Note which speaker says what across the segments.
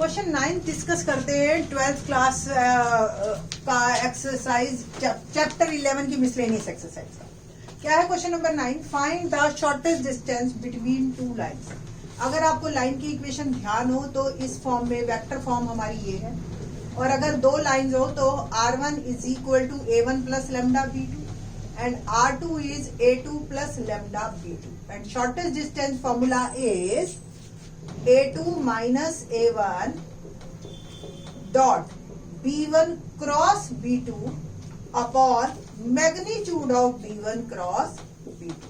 Speaker 1: Question 9 discuss करते हैं 12th class का एक्सरसाइज चैप्टर 11 की मिसलेनियस एक्सरसाइज का। क्या है question number 9? Find the shortest distance between two lines. अगर आपको लाइन की इक्वेशन ध्यान हो तो इस फॉर्म में वेक्टर फॉर्म हमारी ये है, और अगर दो लाइंस हो तो R1 is equal to A1 plus lambda B2 and R2 is A2 plus lambda B2 and shortest distance formula is A2 minus A1 dot B1 cross B2 upon magnitude of B1 cross B2।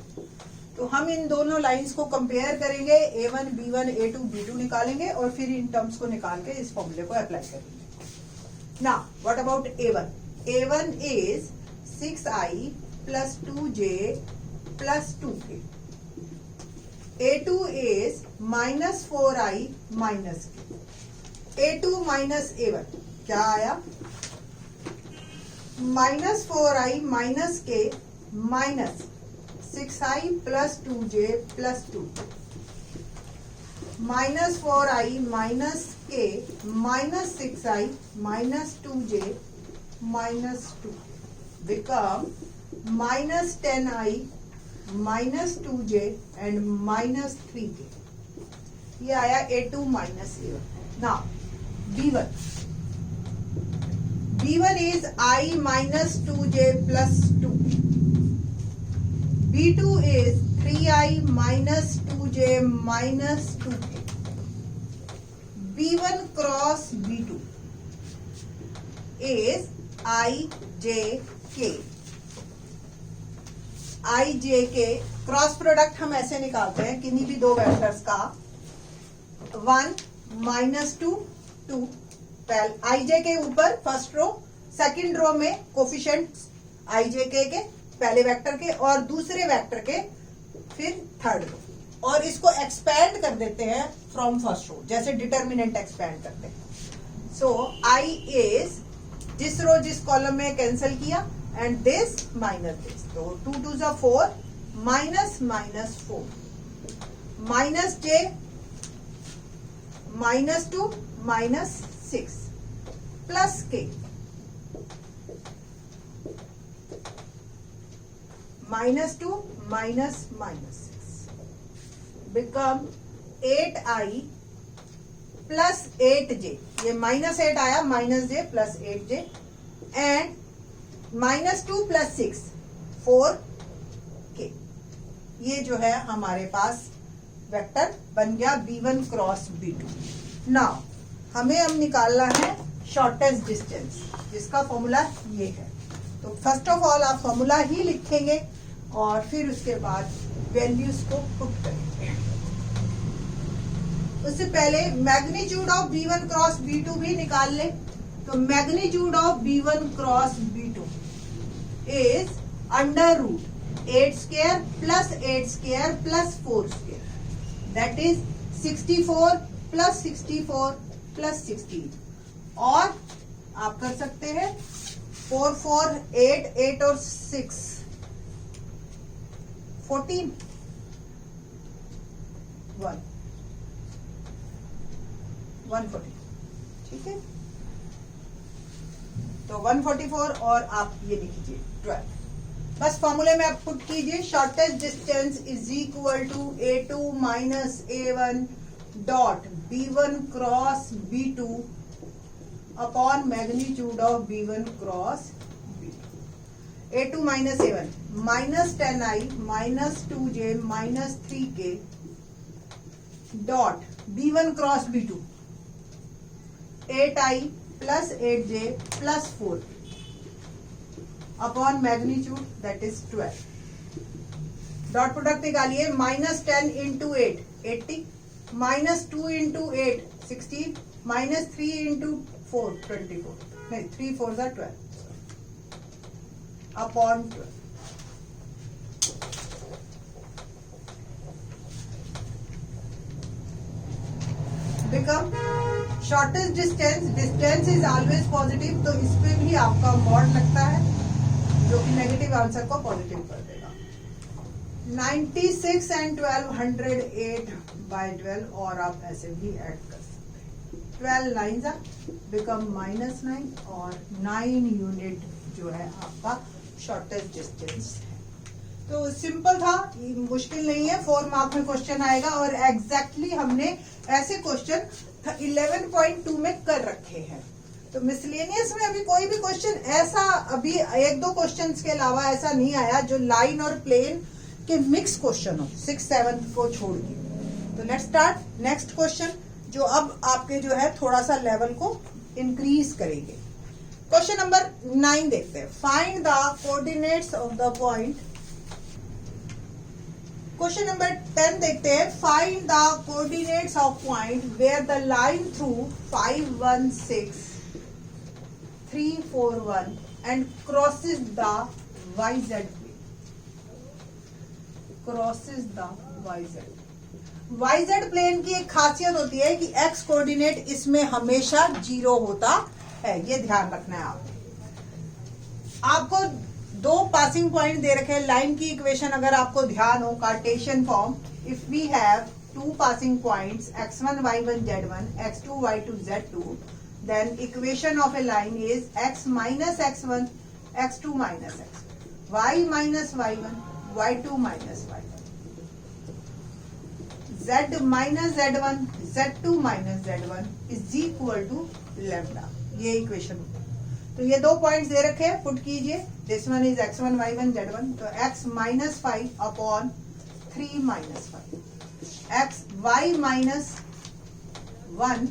Speaker 1: तो हम इन दोनों lines को compare करेंगे, A1 B1 A2 B2 निकालेंगे और फिर in terms को निकाल के इस फॉर्मूले को अप्लाई करेंगे। Now what about A1? A1 is 6i plus 2j plus 2k। A2 is minus 4i minus k। A2 minus A1 क्या आया? minus 4i minus k minus 6i plus 2j plus 2 minus 4i minus k minus 6i minus 2j minus 2 become minus 10i minus 2j and minus 3k। ये आया A2 minus A1। Now B1 is I minus 2j plus 2k। B2 is 3i minus 2j minus 2k। B1 cross B2 is IJK। आई जे के cross product हम ऐसे निकालते हैं किन्हीं भी दो वेक्टर्स का, 1 माइनस 2 2 आई जे के ऊपर फर्स्ट रो, सेकंड रो में कोफिशिएंट्स आई जे के पहले वेक्टर के और दूसरे वेक्टर के फिर थर्ड रो, और इसको एक्सपैंड कर देते हैं फ्रॉम फर्स्ट रो, जैसे डिटर्मिनेंट एक्सपैंड करते हैं। सो आई इज जिस रो जिस कॉलम में कैंसिल किया एंड दिस माइनस दिस, तो 2 2 जा 4 minus minus 4 minus j minus 2 minus 6 plus k minus 2 minus minus 6 become 8i plus 8j। ये माइनस 8 आया, minus j plus 8j and minus 2 plus 6 4k। ये जो है हमारे पास वेक्टर बन गया B1 क्रॉस B2। नाउ हमें अब निकालना है शॉर्टेस्ट डिस्टेंस, जिसका फॉर्मूला ये है। तो फर्स्ट ऑफ ऑल आप फॉर्मूला ही लिखेंगे और फिर उसके बाद वैल्यूज को पुट करेंगे। उससे पहले magnitude of B1 cross B2 भी निकाल ले। तो magnitude of B1 cross B2 is under root 8 square plus 8 square plus 4 square, that is 64 plus 64 plus 16। और आप कर सकते हैं 4 4 8 8 और 6 14 140। ठीक है, तो 144 और आप ये लिखिए 12। बस फॉर्मूले में आप पुट कीजिए shortest distance is equal to A2 minus A1 dot B1 cross B2 upon magnitude of B1 cross B2। A2 minus A1 minus 10i minus 2j minus 3k dot B1 cross B2 8i plus 8j plus 4 upon magnitude that is 12। Dot product निकालिए, minus 10 into 8 80 minus 2 into 8 16 minus 3 into 4 24 नहीं 3 4 जा 12 upon 12 become shortest distance. Distance is always positive, तो इस पे भी आपका mod लगता है जो कि नेगेटिव आंसर को पॉजिटिव कर देगा। 96 एंड 12 108/12 और आप ऐसे भी ऐड कर सकते हैं। 12 लाइन्स बिकम -9 और 9 यूनिट जो है आपका शॉर्टेस्ट डिस्टेंस है। तो सिंपल था, मुश्किल नहीं है, 4 मार्क में क्वेश्चन आएगा और एग्जैक्टली हमने ऐसे क्वेश्चन 11.2 में कर रखे हैं। तो मिसलेनियस में अभी कोई भी क्वेश्चन ऐसा, अभी 1-2 क्वेश्चंस के अलावा ऐसा नहीं आया जो लाइन और प्लेन के मिक्स क्वेश्चन हो 6, 7 को छोड़ के। तो लेट्स स्टार्ट नेक्स्ट क्वेश्चन, जो अब आपके जो है थोड़ा सा लेवल को इंक्रीज करेंगे। क्वेश्चन नंबर 9 देखते हैं। Find the coordinates of the point. Question number 10 देखते हैं। Find the coordinates of point where the line through 5, 1, 6, 3, 4, 1 and crosses the YZ plane. Crosses the YZ. YZ plane की एक खासियत होती है कि x कोऑर्डिनेट इसमें हमेशा 0 होता है, ये ध्यान रखना है आपने। आपको 2 पासिंग पॉइंट दे रखे हैं। लाइन की इक्वेशन अगर आपको ध्यान हो, Cartesian form, if we have 2 passing points x1, y1, z1, x2, y2, z2, then equation of a line is x minus x1, x2 minus x1, y minus y1, y2 minus y1, z minus z1, z2 minus z1 is equal to lambda। ये equation. तो ये 2 points दे रखे हैं, put कीजिए। This one is x1, y1, z1, तो x minus 5 upon 3 minus 5, x y minus 1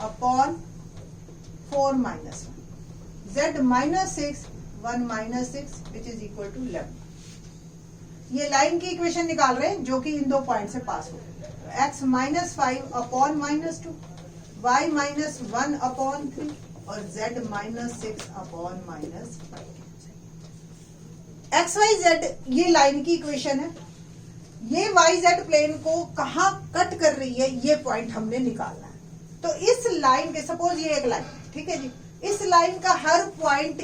Speaker 1: upon 4 minus 1, z minus 6, 1 minus 6 which is equal to 11। ये line की equation निकाल रहे हैं जो कि इन 2 पॉइंट से पास हो रही है। x minus 5 upon -2, y minus 1 upon 3 और z minus 6 upon -5। x y z ये लाइन की इक्वेशन है। ये y z प्लेन को कहाँ कट कर रही है, ये पॉइंट हमने निकालना है। तो इस लाइन के, सपोज ये एक लाइन, ठीक है जी, इस लाइन का हर पॉइंट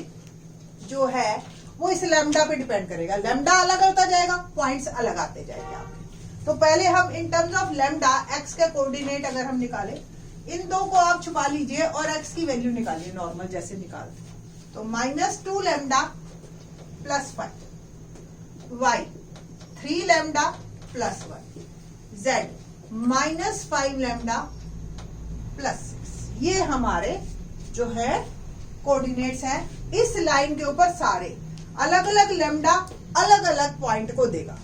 Speaker 1: जो है वो इस लैम्डा पे डिपेंड करेगा। लैम्डा अलग होता जाएगा, पॉइंट्स अलग आते जाएंगे आपके। तो पहले हम in terms of lambda x के कोऑर्डिनेट अगर हम निकालें, इन 2 को आप छुपा लीजिए और x की वैल्यू निकालिए नॉर्मल जैसे निकालते हैं। तो -2 lambda plus 5, y 3 lambda plus 1, z -5 lambda plus 6। ये हमारे जो है कोऑर्डिनेट्स हैं। इस लाइन के ऊपर सारे अलग अलग लैम्डा अलग अलग पॉइंट को देगा।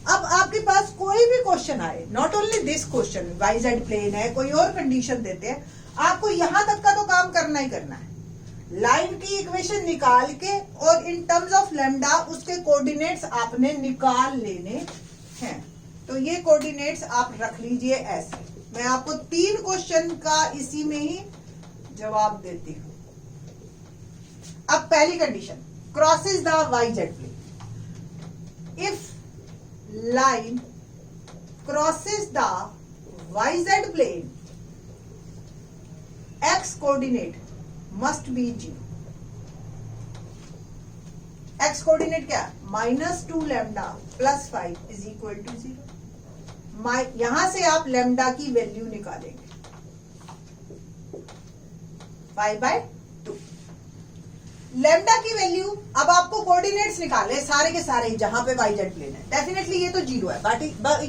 Speaker 1: अब आपके पास कोई भी क्वेश्चन आए, not only this question, Y Z plane है, कोई और कंडीशन देते हैं, आपको यहां तक का तो काम करना ही करना है। लाइन की इक्वेशन निकाल के और इन टर्म्स ऑफ लैम्डा उसके कोऑर्डिनेट्स आपने निकाल लेने हैं। तो ये कोऑर्डिनेट्स आप रख लीजिए ऐसे। मैं आपको 3 क्वेश्चन का इसी में ही जवाब देती हूं। अब पहली condition, crosses the Y Z plane. If line crosses the YZ plane, x coordinate must be 0। x coordinate क्या है? -2 lambda plus 5 is equal to 0। यहां से आप लैम्डा की वैल्यू निकालेंगे 5/2। लैम्डा की वैल्यू, अब आपको कोऑर्डिनेट्स निकाले सारे के सारे जहां पे वाई जेड प्लेन है। डेफिनेटली ये तो 0 है, बट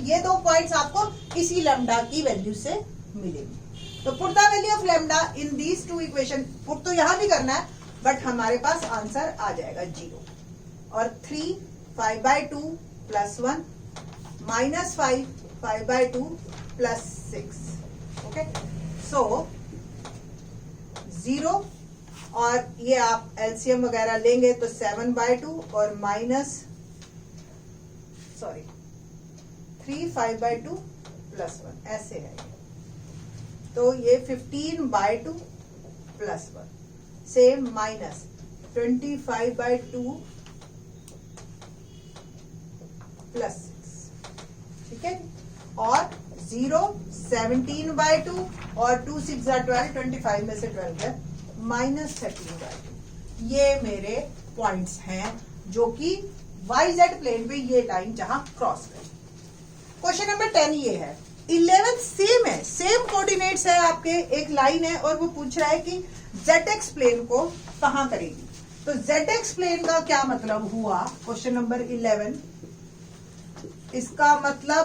Speaker 1: ये 2 पॉइंट्स आपको इसी लैम्डा की वैल्यू से मिलेंगे। तो put the value of lambda in these 2 equation. Put तो यहां भी करना है, बट हमारे पास आंसर आ जाएगा 0 और 3 5/2 प्लस 1 -5 5/2 प्लस 6। ओके, सो 0 और ये आप एलसीएम वगैरह लेंगे तो 7/2 और -3 5/2 प्लस 1 ऐसे है। तो ये 15/2 प्लस 1 सेम -25/2 प्लस 6। ठीक है, और 0 17/2 और 2 6 12, 25 में से 12 है -13/2। ये मेरे पॉइंट्स हैं जो कि YZ प्लेन पे ये लाइन जहां क्रॉस करें। क्वेश्चन नंबर 10 ये है, 11 सेम है, सेम कोऑर्डिनेट्स है आपके, एक लाइन है और वो पूछ रहा है कि ZX प्लेन को कहां करेगी। तो ZX प्लेन का क्या मतलब हुआ, क्वेश्चन नंबर 11, इसका मतलब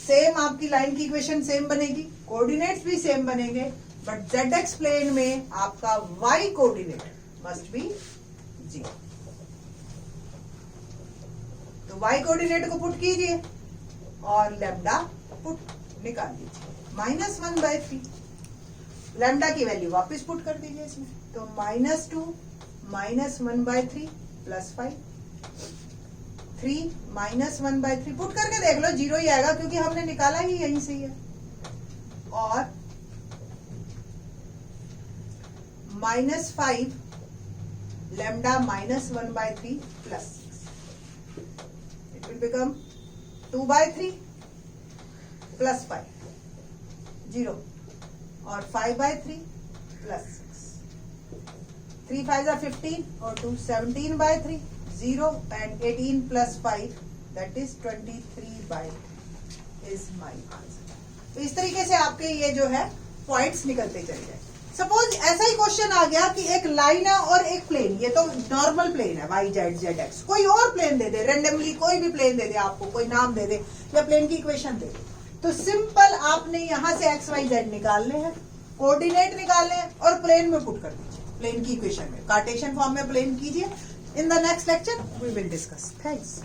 Speaker 1: सेम आपकी लाइन की इक्वेशन सेम बनेगी, कोऑर्डिनेट्स भी सेम बनेंगे, बट ZX प्लेन में आपका Y कोऑर्डिनेट मस्ट बी 0। तो Y कोऑर्डिनेट को पुट कीजिए और लैम्डा पुट निकाल लीजिए, -1/3। लैम्डा की वैल्यू वापस पुट कर दीजिए इसमें, तो -2 -1/3 +5, 3 -1/3 पुट करके देख लो, 0 ही आएगा क्योंकि हमने निकाला ही यहीं से ही है। और -5 लैम्डा -1/3 +6, इट विल बिकम 2/3 +5 0 और 5/3 +6, 3 5 are 15 और 2 17/3 0 and 18 + 5 that is 23/8 is my answer। तो इस तरीके से आपके ये जो है पॉइंट्स निकलते चले जाए। सपोज ऐसा ही क्वेश्चन आ गया कि एक लाइन है और एक प्लेन, ये तो नॉर्मल प्लेन है YZ ZX, कोई और प्लेन दे दे, रेंडमली कोई भी प्लेन दे दे, आपको कोई नाम दे दे या प्लेन की इक्वेशन दे दे, तो सिंपल आपने यहां से XYZ निकालने हैं, कोऑर्डिनेट निकालने हैं और प्लेन में पुट कर दीजिए, प्लेन की इक्वेशन में कार्टेशियन फॉर्म में प्लेन कीजिए। In the next lecture we will discuss. Thanks.